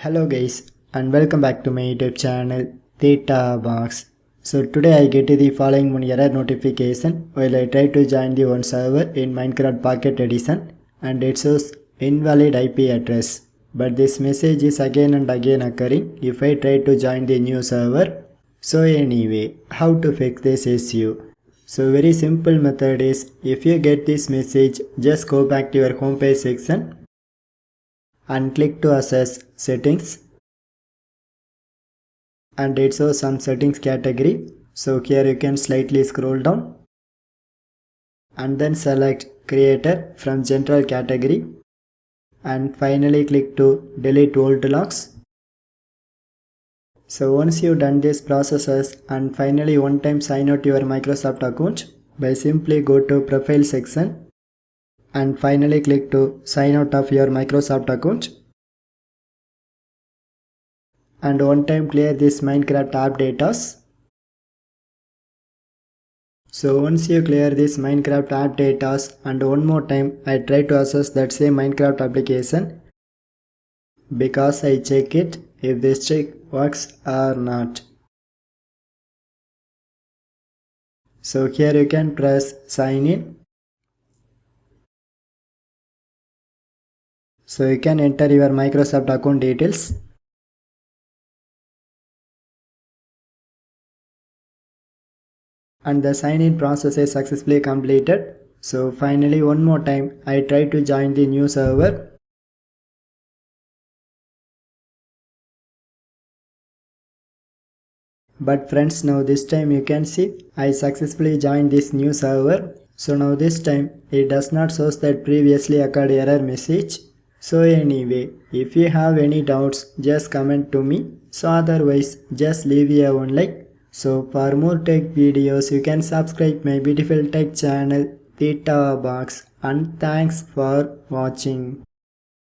Hello guys and welcome back to my YouTube channel Theta Box. So today I get the following one error notification while I try to join the one server in Minecraft Pocket Edition and it shows invalid IP address. But this message is again and again occurring if I try to join the new server. So anyway, how to fix this issue? So very simple method is if you get this message, just go back to your homepage section and click to access settings and it shows some settings category. So here you can slightly scroll down and then select creator from general category and finally click to delete old logs. So once you've done these processes and finally one time sign out your Microsoft account by simply go to profile section and finally click to sign out of your Microsoft account and one time clear this Minecraft app data. So once you clear this Minecraft app data and one more time I try to access that same Minecraft application because I check it if this check works or not. So here you can press sign in. So you can enter your Microsoft account details. And the sign in process is successfully completed. So finally one more time I try to join the new server. But friends, now this time you can see I successfully joined this new server. So now this time it does not show that previously occurred error message. So anyway, if you have any doubts just comment to me. So otherwise just leave a one like. So for more tech videos you can subscribe my beautiful tech channel Theta Box and thanks for watching.